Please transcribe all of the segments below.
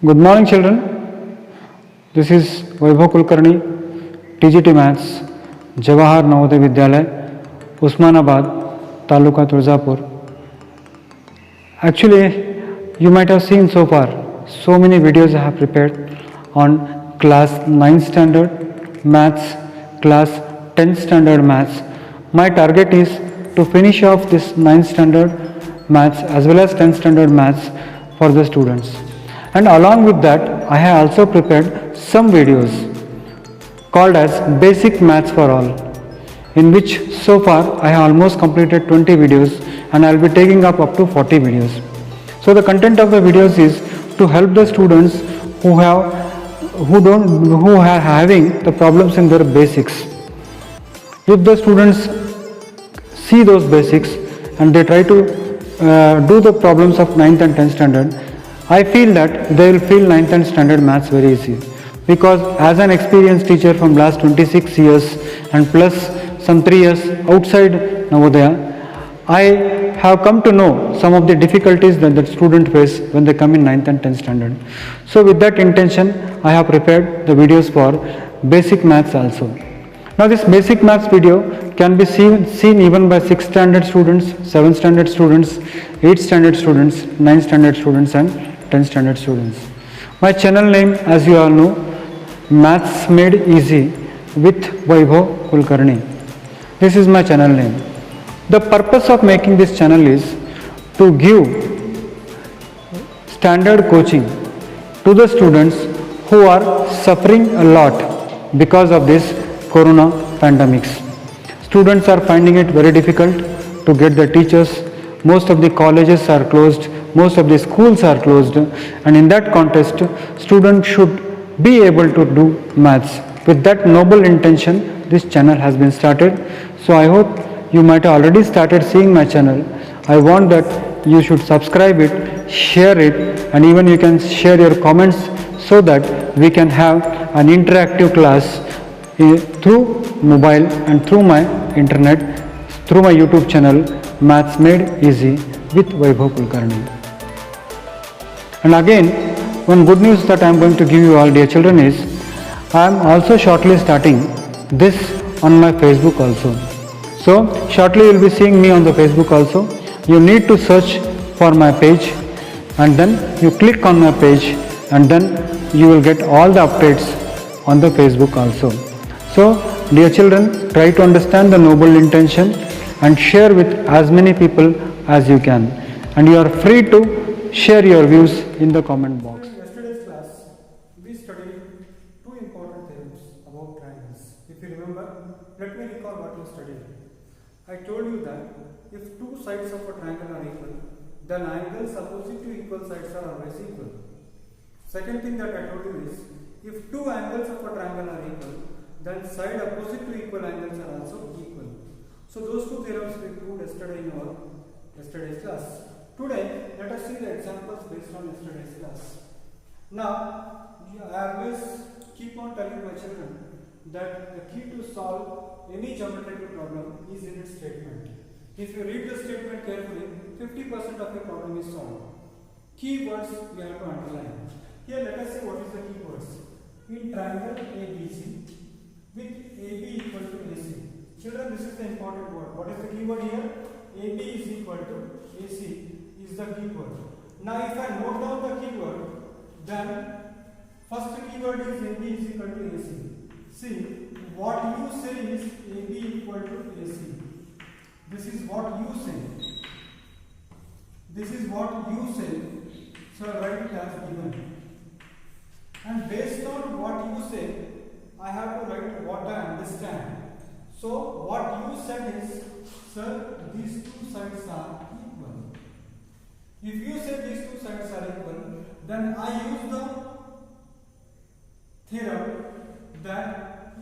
Good morning, children. This is Vaibhav Kulkarni, TGT Maths, Jawahar Navodaya Vidyalaya, Usmanabad, Taluka Turzapur. Actually, you might have seen so far so many videos I have prepared on class 9th standard maths, class 10th standard maths. My target is to finish off this 9th standard maths as well as 10th standard maths for the students. And along with that, I have also prepared some videos called as Basic Maths for All, in which so far I have almost completed 20 videos and I will be taking up to 40 videos. So the content of the videos is to help the students who are having the problems in their basics. If the students see those basics and they try to do the problems of 9th and 10th standard, I feel that they will feel 9th and standard maths very easy, because as an experienced teacher from last 26 years and plus some 3 years outside Navodaya, I have come to know some of the difficulties that the student face when they come in 9th and 10th standard. So with that intention, I have prepared the videos for basic maths also. Now this basic maths video can be seen even by 6th standard students, 7th standard students, 8th standard students, 9th standard students and 10th standard students. My channel name, as you all know, Maths Made Easy with Vaibhav Kulkarni. This is my channel name. The purpose of making this channel is to give standard coaching to the students who are suffering a lot because of this corona pandemics. Students are finding it very difficult to get the teachers. Most of the colleges are closed, most of the schools are closed, and in that context, students should be able to do maths. With that noble intention, this channel has been started. So I hope you might have already started seeing my channel. I want that you should subscribe it, share it, and even you can share your comments so that we can have an interactive class through mobile and through my internet, through my YouTube channel, Maths Made Easy with Vaibhav Kulkarni. And again, one good news that I am going to give you all, dear children, is I am also shortly starting this on my Facebook also. So shortly you will be seeing me on the Facebook also. You need to search for my page and then you click on my page and then you will get all the updates on the Facebook also. So dear children, try to understand the noble intention and share with as many people as you can. And you are free to share your views in the comment box. In yesterday's class, we studied two important theorems about triangles. If you remember, let me recall what you studied. I told you that if two sides of a triangle are equal, then angles opposite to equal sides are always equal. Second thing that I told you is, if two angles of a triangle are equal, then side opposite to equal angles are also equal. So those two theorems we proved yesterday in our yesterday's class. Today, let us see the examples based on yesterday's class. Now, I always keep on telling my children that the key to solve any geometrical problem is in its statement. If you read the statement carefully, 50% of the problem is solved. Keywords we have to underline. Here let us see what is the keywords. In triangle ABC with AB equal to AC. Children, this is the important word. What is the keyword here? AB is equal to AC is the keyword. Now if I note down the keyword, then first keyword is AB is equal to AC. See, what you say is AB equal to AC. This is what you say. This is what you say. So I write it as given. And based on what you say, I have to write what I understand. So what you said is, sir, these two sides are equal. If you say these two sides are equal, then I use the theorem that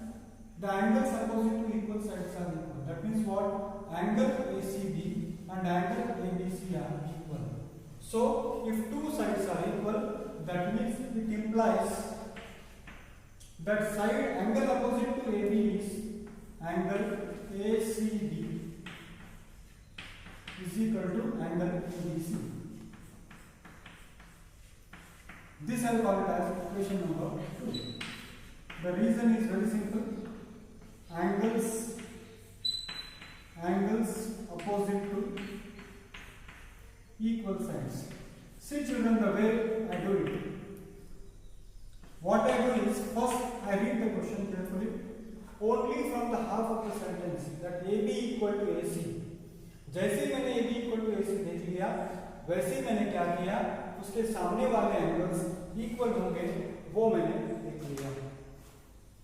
the angles opposite to equal sides are equal. That means what? Angle ACB and angle ABC are equal. So if two sides are equal, that means it implies that side angle opposite to AB is angle ACB is equal to angle ABC. This I will call it as equation number 2. The reason is very simple. Angles opposite to equal sides. See children, the way I do it. What I do is, first I read the question carefully. Only from the half of the sentence that AB equal to AC. जैसे मैंने AB equal to AC देख लिया, वैसे मैंने क्या किया, उसके सामने वाले एंगल्स इक्वल होंगे वो मैंने देख लिया।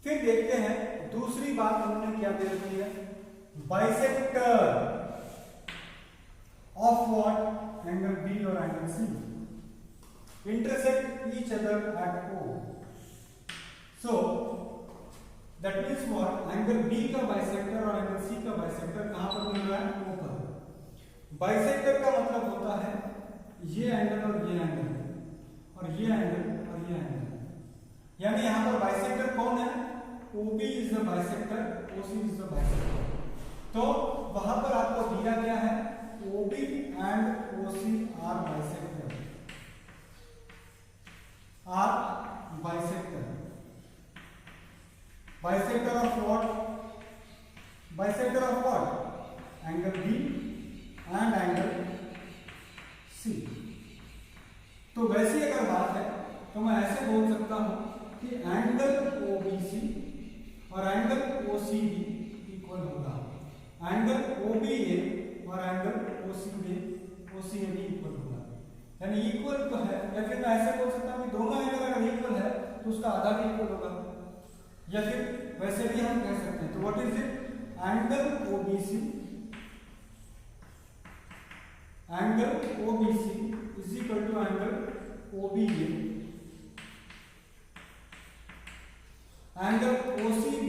फिर देखते हैं दूसरी बात हमने क्या दे रखी है, bisector of what, angle B और angle C, intersect each other at O. So that means what, angle B का बाइसेक्टर और एंगल सी का बाइसेक्टर कहां पर मिल रहा है, O पर। बाइसेक्टर का मतलब होता है ये एंगल और ये एंगल और ये एंगल और ये एंगल, यानी यहां पर बाइसेक्टर कौन है, OB is the bisector, OC is the bisector. तो वहां पर आपको दिया क्या है, OB and OC are bisector, bisector of what, bisector of what, angle B and angle C। तो वैसी अगर बात है तो मैं ऐसे बोल सकता हूं कि एंगल OBC और एंगल OCB इक्वल होगा, एंगल OBA और एंगल OCA भी इक्वल होगा, यानी इक्वल तो है। या फिर मैं ऐसे बोल सकता हूं कि दोनों एंगल अगर इक्वल है तो उसका आधा भी इक्वल होगा, या फिर वैसे भी हम कह सकते हैं। तो what is it, angle OBC is equal to angle OBA, angle OCB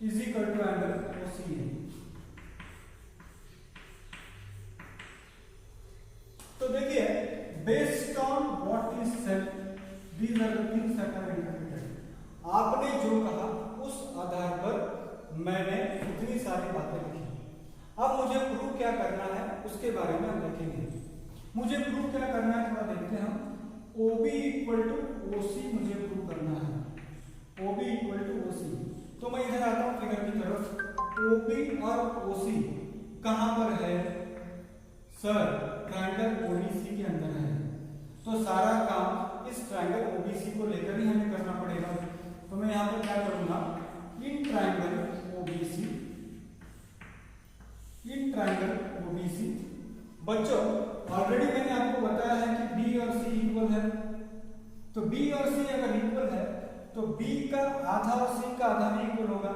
is equal to angle OCA। तो देखिए, based on what is said, these are the things that are interpreted. आपने जो कहा उस आधार पर मैंने इतनी सारी बातें लिखी। अब मुझे प्रूव क्या करना है उसके बारे में हम देखेंगे। मुझे प्रूव क्या करना है थोड़ा देखते हैं हम। OB इक्वल टू OC मुझे प्रूव करना है, OB इक्वल टू OC। तो मैं इधर आता हूं फिगर की तरफ। OB और OC कहां पर है सर, ट्रायंगल OBC के अंदर है। तो सारा काम इस ट्रायंगल OBC को लेकर ही हमें करना पड़ेगा। तो मैं यहां पर क्या करूंगा, इन ट्रायंगल OBC, बच्चों ऑलरेडी मैंने आपको बताया है कि B और C इक्वल है। तो B और C अगर इक्वल है तो B का आधा और C का आधा भी इक्वल होगा।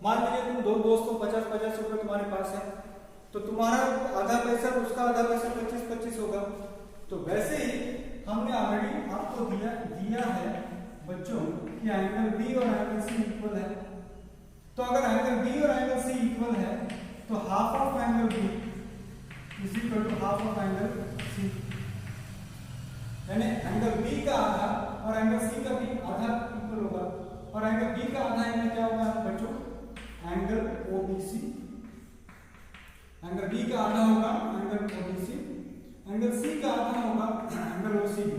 मान लीजिए तुम दो दोस्तों 50-50 रुपए तुम्हारे पास है, तो तुम्हारा आधा पैसा उसका आधा पैसा 25-25 होगा। तो वैसे ही हमने ऑलरेडी आपको दिया है बच्चों कि एंगल B और एंगल C इक्वल है। तो अगर एंगल B और एंगल C इक्वल है तो half of angle B is equal to half of angle C, यानी एंगल B का आधा और एंगल C का भी आधा इक्वल होगा। और एंगल B का आधा यानी क्या होगा बच्चों, एंगल OBC। एंगल B का आधा होगा एंगल OBC, एंगल C का आधा होगा एंगल OCB,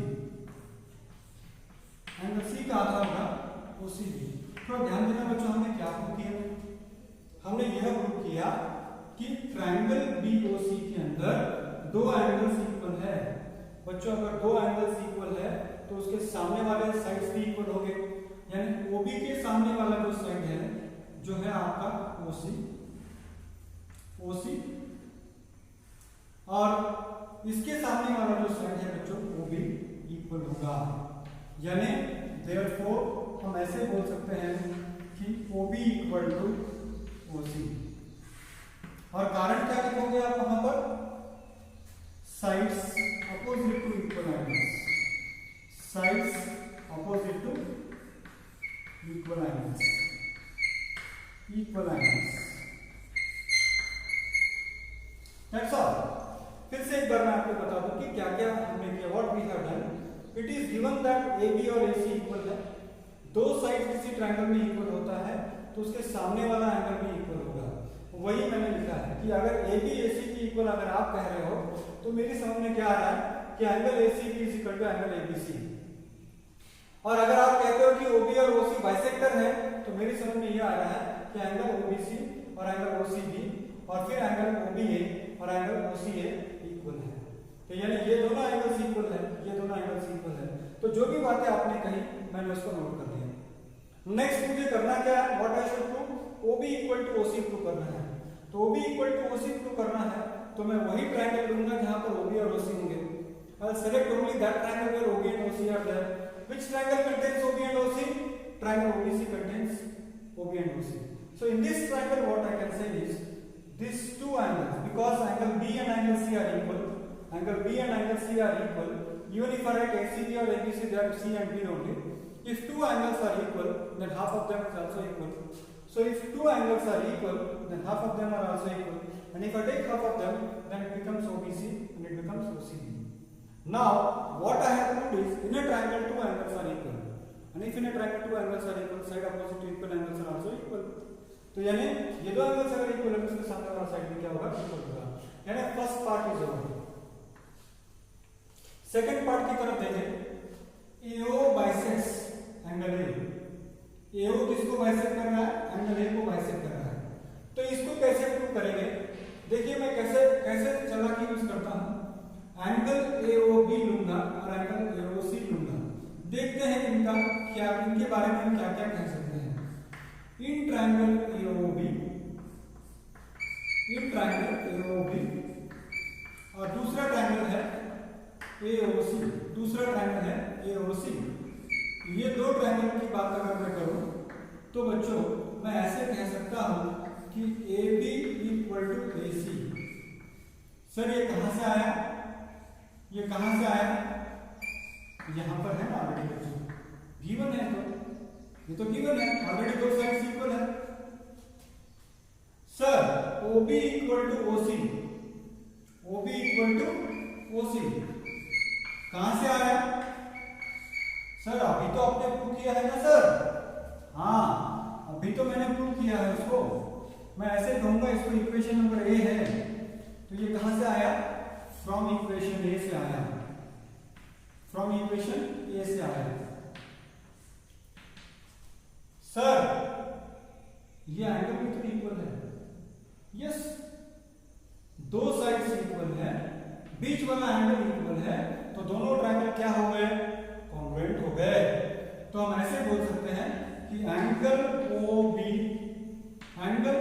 एंगल C का आधा होगा OCB। तो ध्यान देना बच्चों, हमने क्या प्रूव किया, हमने यह प्रूव किया कि ट्रायंगल BOC के अंदर दो एंगल्स इक्वल है। बच्चों अगर दो एंगल्स इक्वल है तो उसके सामने वाले साइड्स भी इक्वल होंगे, यानी OB के सामने वाला जो साइड है जो है आपका OC, और इसके सामने वाला जो साइड है बच्चों OB इक्वल होगा। यानी देयरफॉर हम ऐसे बोल सकते हैं कि OB इक्वल टू OC। और कारण क्या लिखोगे आप वहां पर, sides opposite to equal angles, sides opposite to equal angles, that's all. फिर से एक बार मैं आपको बता दूं कि क्या क्या हमने किया, what we have done. It is given that AB और AC इक्वल है। दो साइड किसी ट्रायंगल में इक्वल होता है तो उसके सामने वाला एंगल भी इक्वल होगा। वही मैंने लिखा है कि अगर ए बी ए सी की इक्वल अगर आप कह रहे हो तो मेरी समझ में क्या आ रहा है कि angle A C B is equal to angle A B C. और अगर आप कहते हो कि ओ बी और ओ सी बाइसेक्टर है तो मेरी समझ में ये आ रहा है कि एंगल ओ बी सी और एंगल ओ सी बी और फिर एंगल ओ बी ए और एंगल ओ सी ए इक्वल है। तो यानी ये दोनों एंगल्स इक्वल है, ये दोनों एंगल्स इक्वल है। तो जो भी बातें आपने कही मैंने उसको नोट कर लिया। नेक्स्ट मुझे करना क्या है, what I should prove, OB equal to OC prove करना है। तो OB equal to OC prove करना है तो मैं वही ट्रायंगल लूंगा जहां पर OB और OC होंगे। I'll select only that triangle where OB and OC are there. Which triangle contains OB and OC? Triangle OBC contains OB and OC. So in this triangle what I can say is these two angles, because angle B and angle C are equal, angle B and angle C are equal, even if I write ACB or ABC they are C and B only. If two angles are equal then half of them is also equal. So if two angles are equal then half of them are also equal, and if I take half of them then it becomes OBC and it becomes OCB. Now what I have proved is in a triangle two angles are equal, and if in a triangle two angles are equal side opposite to equal angles are also equal. तो यानी ये दो angles अगर equal है तो उसके सामने वाला साइड में क्या होगा, इक्वल होगा। यानी first part is over. Second part की तरफ देखें, AO bisects angle A। AO किसको बाइसेक्ट कर रहा है, एंगल A को बाइसेक्ट कर रहा है। तो इसको कैसे प्रूव करेंगे, देखिए मैं कैसे चालाकी यूज करता हूं। एंगल AOB लूंगा और एंगल AOC लूंगा, देखते हैं इनका क्या, इनके बारे में हम क्या क्या कह सकते हैं। In triangle AOB, in triangle AOB और दूसरा ट्रायंगल है AOC, दूसरा ट्रायंगल है AOC। ये दो ट्रायंगल की बात अगर मैं करूं तो बच्चों मैं ऐसे कह सकता हूं कि AB equal to AC। Sir ये कहां से आया, ये कहां से आया, यहां पर है ना ऑलरेडी बच्चों, गिवन है, तो ये तो गिवन है ऑलरेडी, दो साइड्स इक्वल है। Sir OB equal to OC, OB equal to OC कहां से आया, सर अभी तो आपने प्रूव किया है ना सर, हाँ अभी तो मैंने प्रूव किया है उसको। मैं ऐसे कहूंगा इसको इक्वेशन नंबर A है, तो ये कहां से आया, फ्रॉम इक्वेशन A से आया, फ्रॉम इक्वेशन A से आया। सर ये एंगल भी तो इक्वल है, यस दो साइड्स इक्वल है, बीच वाला एंगल इक्वल है, तो दोनों ट्रायंगल क्या हो गए, कॉन्ग्रुएंट हो गए। तो हम ऐसे बोल सकते हैं कि एंगल OBA और एंगल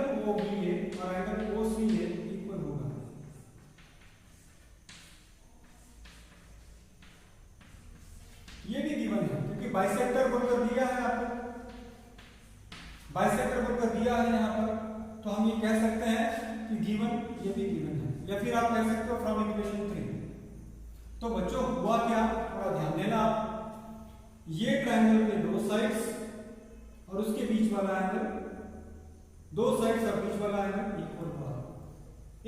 OCA इक्वल होगा। ये भी गिवन है क्योंकि बाइसेक्टर बोलकर दिया है आपको, बाइसेक्टर बोलकर दिया है यहां पर, तो हम ये कह सकते हैं कि गिवन, ये भी गिवन है, या फिर आप कह सकते हो फ्रॉम इक्वेशन 3। तो बच्चों हुआ क्या, थोड़ा ध्यान देना आप, ये ट्रायंगल के दो साइड्स और उसके बीच वाला एंगल, दो साइड्स और बीच वाला एंगल इक्वल हुआ।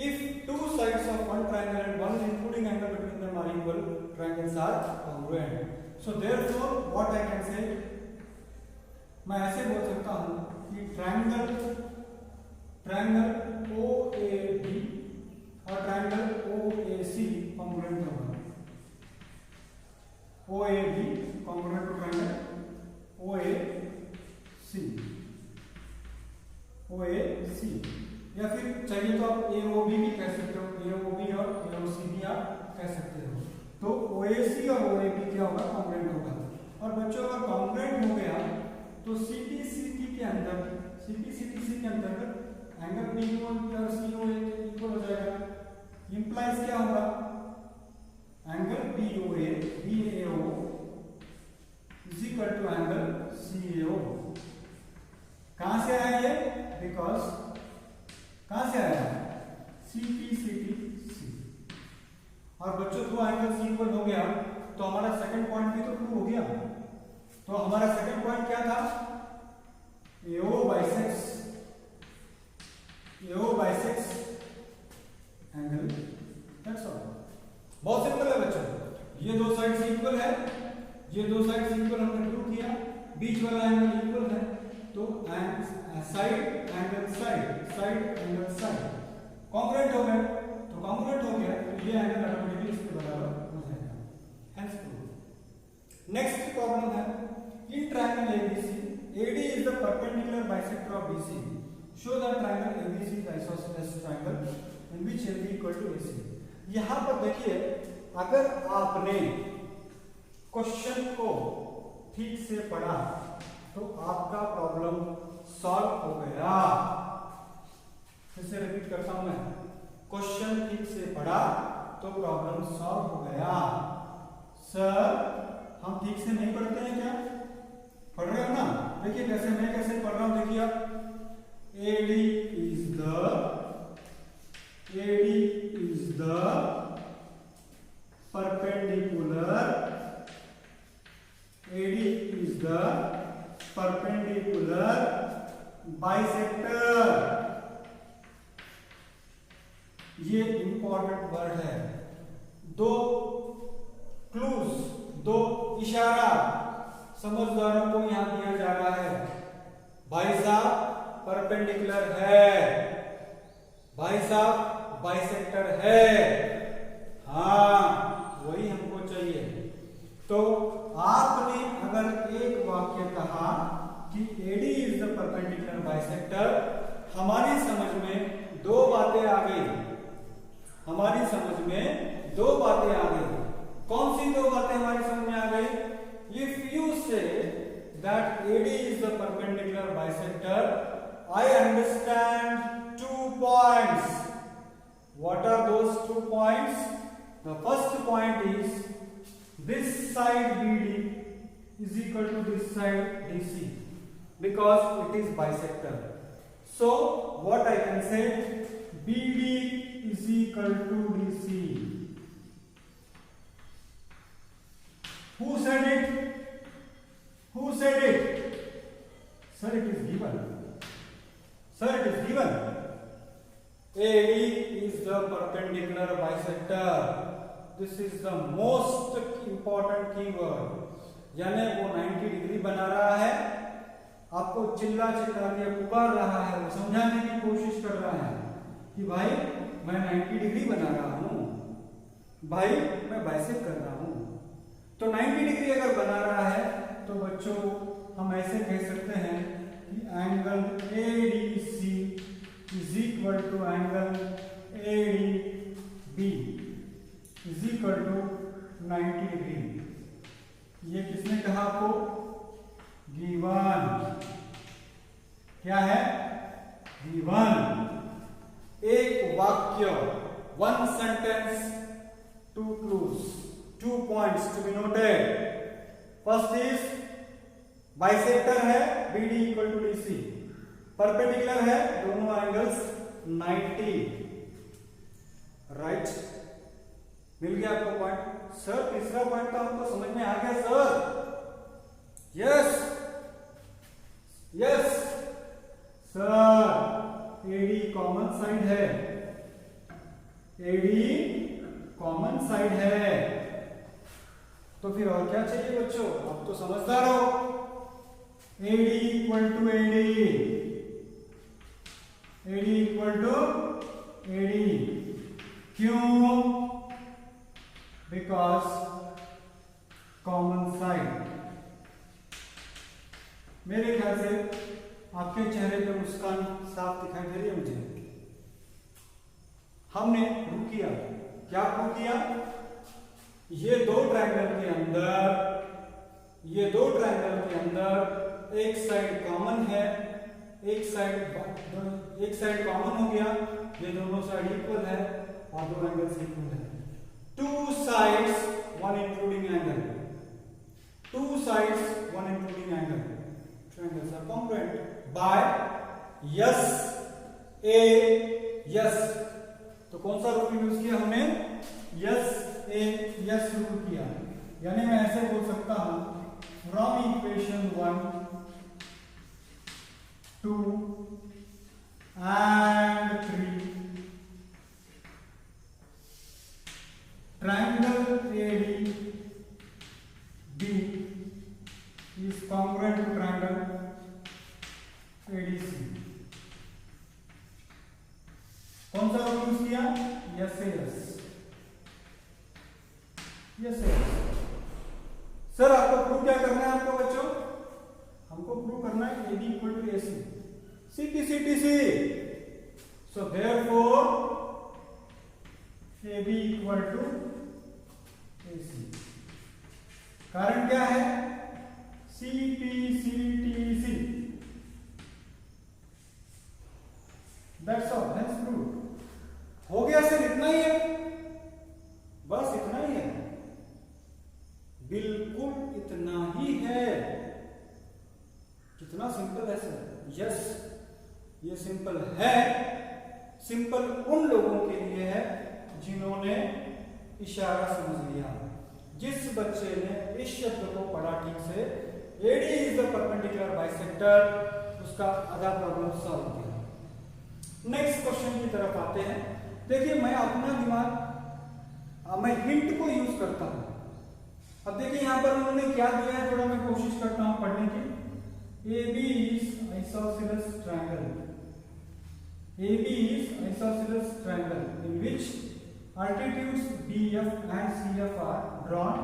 If two sides of one triangle and one including angle between them are equal, triangles are congruent. So therefore what I can say, मैं ऐसे बोल सकता हूं कि ट्रायंगल OAB और ट्रायंगल OAC कॉन्ग्रुएंट होगा। OAB congruent to triangle OAC, या फिर चाहिए तो आप AOB भी कह सकते हो, AOB और AOC भी आप कह सकते हो। तो OAC और OAB क्या होगा, कॉन्ग्रुएंट होगा। और बच्चों अगर कॉन्ग्रुएंट हो गया तो CPCT के अंदर, CPCTC के अंतर्गत एंगल BO और COA इक्वल हो जाएगा। इंप्लाइज क्या होगा, angle BAO is equal to angle CAO। कहां से आया ये, बिकॉज कहां से आया, CPCTC। और बच्चों दो एंगल्स इक्वल हो गया तो हमारा सेकंड पॉइंट भी तो प्रूव हो गया। तो हमारा सेकंड पॉइंट क्या था, AO bisects angle, that's all. बहुत सिंपल है बच्चों, ये दो साइड्स इक्वल है, ये दो साइड्स इक्वल हमने प्रूव किया, बीच वाला एंगल इक्वल है, तो side angle side, side angle side, congruent हो गए। तो कॉन्ग्रुएंट हो गया तो ये एंगल ऑटोमेटिकली इसके बराबर हो जाएगा। Hence prove. नेक्स्ट प्रॉब्लम है in triangle ABC AD is the perpendicular bisector of BC. Show that triangle ABC is isosceles triangle in which AB equal to AC. यहाँ पर देखिए, अगर आपने क्वेश्चन को ठीक से पढ़ा तो आपका प्रॉब्लम सॉल्व हो गया। फिर से रिपीट करता हूं मैं, क्वेश्चन ठीक से पढ़ा तो प्रॉब्लम सॉल्व हो गया। सर हम ठीक से नहीं पढ़ते हैं क्या? पढ़ रहे हो ना? देखिए कैसे, मैं कैसे पढ़ रहा हूं, देखिए आप, AD is the perpendicular, AD is the perpendicular bisector। ये इंपॉर्टेंट वर्ड है। दो क्लूज, दो इशारा समझदारों को यहां दिया जा रहा है। भाई साहब परपेंडिकुलर है, भाई साहब बाइसेक्टर है। हाँ वही हमको चाहिए। तो आपने अगर एक वाक्य कहा कि AD is the perpendicular bisector, हमारी समझ में दो बातें आ गई, हमारी समझ में दो बातें आ गई। कौन सी दो बातें हमारी समझ में आ गई? If you say that AD is the perpendicular bisector, I understand 2 points. What are those 2 points? The first point is this side BD is equal to this side DC because it is bisector. So what I can say, BD is equal to DC. Who said it? Who said it? Sir, it is given. Sir, it is given. AD is the perpendicular bisector. This is the most important keyword. यानी वो 90 degree बना रहा है, आपको चिल्ला चिल्ला के पुकार रहा है, वो समझाने की कोशिश कर रहा है कि भाई मैं 90 डिग्री बना रहा हूं, भाई मैं बाइसेक्ट कर रहा हूं। तो 90 डिग्री अगर बना रहा है तो बच्चों हम ऐसे कह सकते हैं कि angle ADC is equal to angle ADB is equal to 90 degree. ये किसने कहा आपको? गिवन। क्या है? गिवन। एक वाक्य, one sentence, two clues, 2 points to be noted. First is bisector है BD equal to DC, perpendicular है दोनों एंगल्स 90, राइट? मिल गया आपको पॉइंट। सर तीसरा पॉइंट तो हमको समझ में आ गया sir. Yes yes sir, AD common side है, AD कॉमन साइड है। तो फिर और क्या चाहिए बच्चों? अब तो समझदार हो। AD equal to AD, AD equal to AD। क्यों? Because common side. मेरे ख्याल से आपके चेहरे पे मुस्कान साफ दिखाई दे रही है मुझे। हमने प्रूव किया। क्या प्रूव किया? ये दो ट्रायंगल के अंदर एक साइड कॉमन है, एक साइड कॉमन हो गया, ये दोनों साइड इक्वल है और दो एंगल्स इक्वल है। Two sides one including angle, two sides one including angle, triangles are congruent by S A S. तो कौन सा रूल यूज किया हमने? यस ए यस रूल किया। यानी मैं ऐसे बोल सकता हूं, from equation 1 2 and 3 triangle ADB is congruent to triangle ADC. कौन सा रूल यूज किया? Yes yes yes yes. Sir आपको प्रूव क्या करना है आपको बच्चों? हमको प्रूव करना है AB equal to AC, CP CTC. So therefore AB equal to AC. कारण क्या है? CP CTC. That's all, that's prove. हो गया सर, इतना ही है, बस इतना ही है, बिल्कुल इतना ही है। कितना सिंपल है सर। यस, ये सिंपल है। सिंपल उन लोगों के लिए है जिन्होंने इशारा समझ लिया। जिस बच्चे ने इस शब्द को पढ़ा ठीक से, AD is the perpendicular bisector, उसका आधा प्रॉब्लम सॉल्व हो गया। नेक्स्ट क्वेश्चन की तरफ आते हैं। देखिए मैं अपना दिमाग, मैं हिंट को यूज करता हूं। अब देखिए यहां पर उन्होंने क्या दिया है, थोड़ा मैं कोशिश करता हूं पढ़ने की। AB is isosceles triangle. AB is isosceles triangle in which altitudes BF and CF are drawn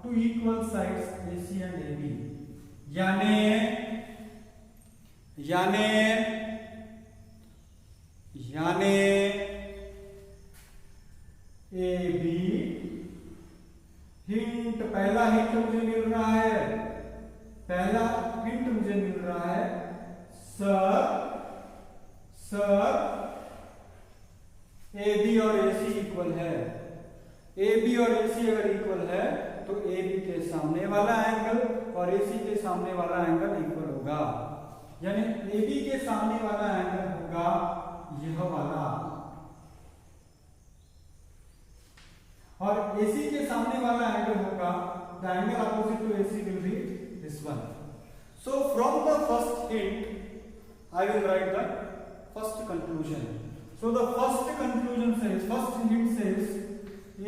to equal sides AC and AB. याने AB हिंट, पहला हिंट मुझे मिल रहा है, पहला हिंट मुझे मिल रहा है सर AB और AC इक्वल है। AB और AC अगर इक्वल है तो AB के सामने वाला एंगल और AC के सामने वाला एंगल इक्वल होगा। यानी AB के सामने वाला एंगल होगा यह वाला, और AC के सामने वाला एंगल होगा, the angle opposite to AC will be this one. So from the first hint I will write the first conclusion. So the first conclusion says, first hint says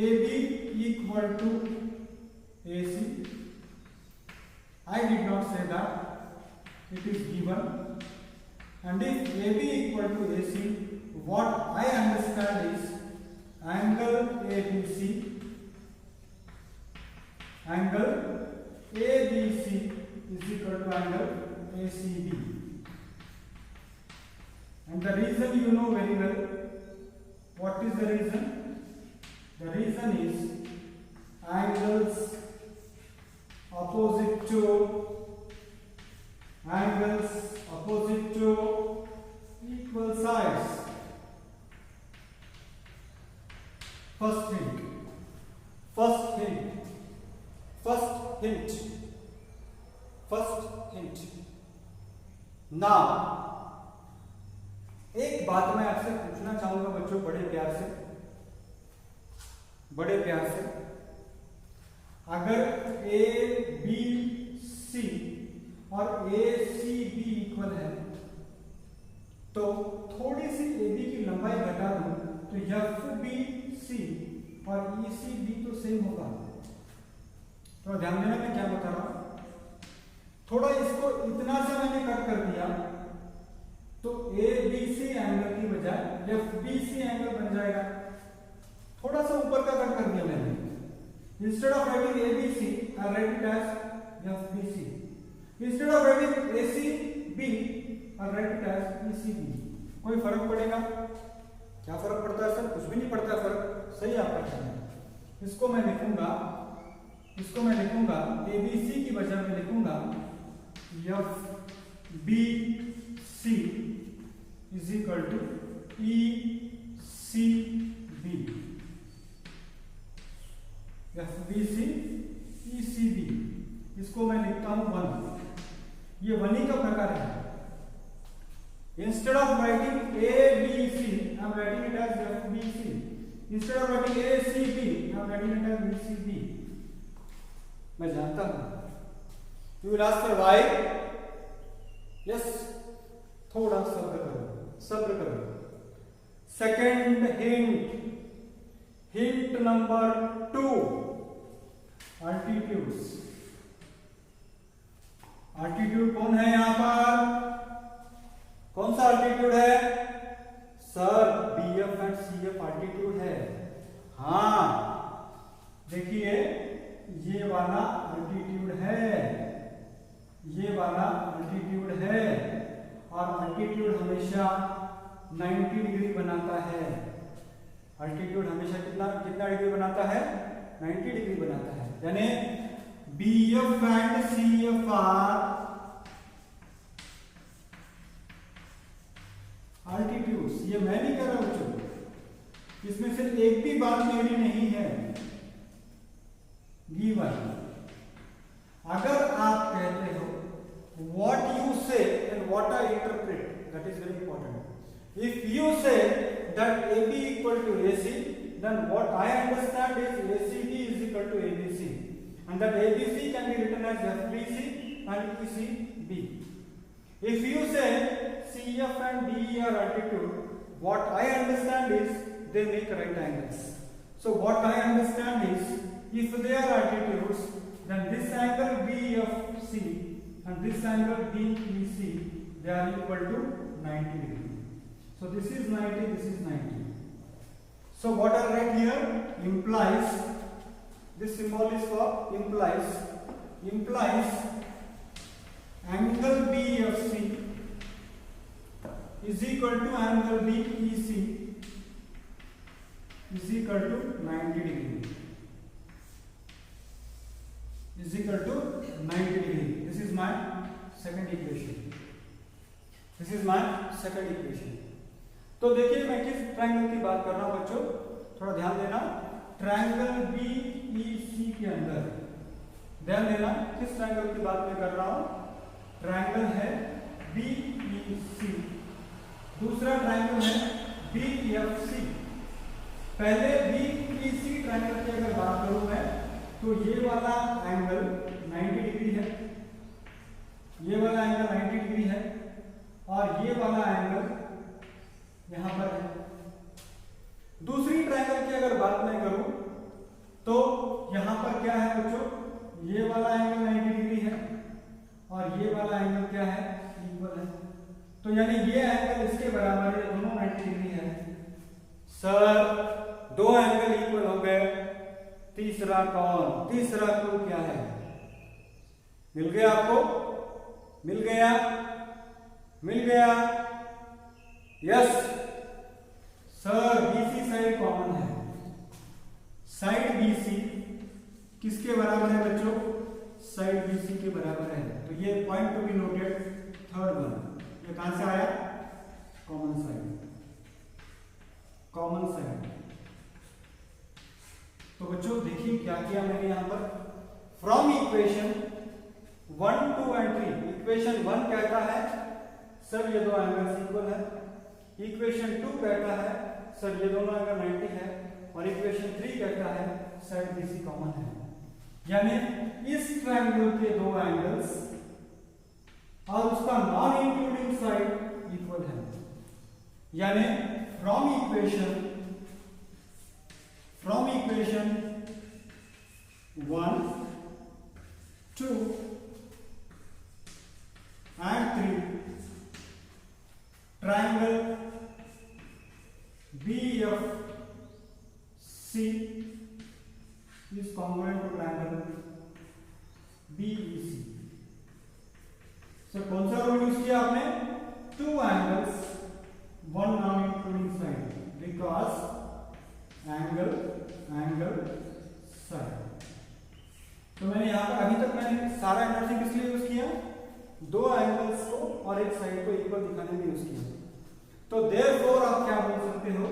AB equal to AC. I did not say that, it is given. And if AB equal to AC, what I understand is angle ABC, angle ABC is equal to angle ACB. And the reason you know very well. What is the reason? The reason is angles opposite to equal sides. First hint. Now एक बात मैं आपसे पूछना चाहूंगा बच्चों, बड़े प्यार से, अगर ABC और ACB इक्वल है तो थोड़ी सी AB की लंबाई घटा दूं तो FBC और ECB तो सेम होगा। तो ध्यान देना मैं क्या बता रहा हूं। थोड़ा इसको इतना सा मैंने कट कर दिया तो ABC एंगल की बजाय FBC एंगल बन जाएगा। थोड़ा सा ऊपर का कट कर दिया मैंने। Instead of writing ABC I write it as FBC। Instead of writing ACB I write it as ECB। कोई फर्क पड़ेगा? क्या फर्क पड़ता है सर? कुछ भी नहीं पड़ता फर्क, सही आपका कहना है। इसको मैं लिखूंगा ABC की बजाय मैं लिखूंगा FBC is equal to ECB. FBC ECB, इसको मैं लिखता हूं 1। ये 1 ही का प्रकार है। Instead of writing ABC, I am writing it as FBC. Instead of writing ACB, I am writing it as ECB. मैं जानता हूं You will ask for why? Yes, थोड़ा सब्र करो। Second hint number 2, altitudes. Altitude कौन है यहां पर? अल्टीट्यूड हमेशा 90 डिग्री बनाता है। अल्टीट्यूड हमेशा कितना कितना डिग्री बनाता है? 90 डिग्री बनाता है। यानी BF and CF are altitudes. ये मैं नहीं कह रहा बच्चों, इसमें से एक भी बात मेरी नहीं है, गिवन। अगर आप कहते हो what you say and what I interpret, that is very important. If you say that AB equal to AC, then what I understand is ACB is equal to ABC, and that ABC can be written as FBC and ECB. If you say CF and DE are altitude, what I understand is they make right angles. So what I understand is if they are altitudes, then this angle BFC and this angle BEC, they are equal to 90 degree. So this is 90, this is 90. So what I write here implies, this symbol is for implies angle BFC is equal to angle BEC is equal to 90 degree. Is equal to 90 degree. This is my second equation. This is my second equation. तो देखिए मैं किस triangle की बात कर रहा हूं बच्चों, थोड़ा ध्यान देना। ट्रायंगल BEC के अंदर ध्यान देना किस ट्रायंगल की बात मैं कर रहा हूं। ट्रायंगल है BEC, दूसरा ट्रायंगल है BFC। पहले BEC ट्रायंगल की अगर बात करूं मैं, तो ये वाला एंगल 90 डिग्री है, ये वाला एंगल 90 डिग्री है, और ये वाला एंगल यहां पर है। दूसरी ट्रायंगल की अगर बात मैं करूं तो यहां पर क्या है बच्चों, ये वाला एंगल 90 डिग्री है और ये वाला एंगल क्या है, इक्वल है। तो यानी ये एंगल इसके बराबर है, दोनों 90 डिग्री है। सर दो एंगल इक्वल हो गए, तीसरा कौन? तीसरा क्लू क्या है? मिल गया आपको? मिल गया? मिल गया? Yes sir, BC side common है। साइड BC किसके बराबर है बच्चों? साइड BC के बराबर है। तो ये point to be noted, third one. ये कहां से आया? Common side, common side. तो बच्चों देखिए क्या किया मैंने यहां पर। फ्रॉम इक्वेशन 1, 2 एंड 3, इक्वेशन 1 कहता है सर ये दो एंगल्स इक्वल है, इक्वेशन 2 कहता है सर ये दोनों एंगल 90 है, और इक्वेशन 3 कहता है साइड BC कॉमन है। यानी इस ट्रायंगल के दो एंगल्स और उसका नॉन इंक्लूडिंग साइड इक्वल है। यानी from equation 1, 2 and 3, triangle BFC is congruent to triangle BEC. So कौन सा रूल यूज किया आपने? 2 angles, 1 non including side, because angle side। तो मैंने यहां पर अभी तक मैंने सारा एनर्जी किस लिए यूज किया? दो एंगल्स को और एक साइड को इक्वल दिखाने में यूज किया। तो देयरफॉर आप क्या बोल सकते हो,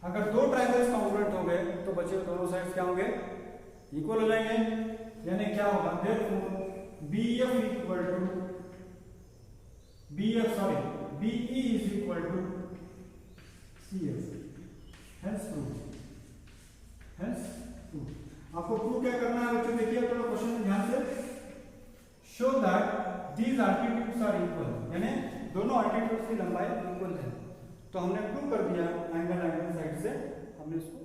अगर दो ट्रायंगल्स कॉन्ग्रुएंट हो गए तो बचे दोनों साइड्स क्या होंगे? इक्वल हो जाएंगे। यानी क्या होगा? Therefore BE is equal to CF। Hence proof। आपको प्रूव क्या करना है बच्चों? देखिए थोड़ा क्वेश्चन में ध्यान से। Show that these altitudes are equal, यानी दोनों अल्टीट्यूड्स की लंबाई इक्वल है। तो हमने प्रूव कर दिया एंगल साइड से, हमने इसको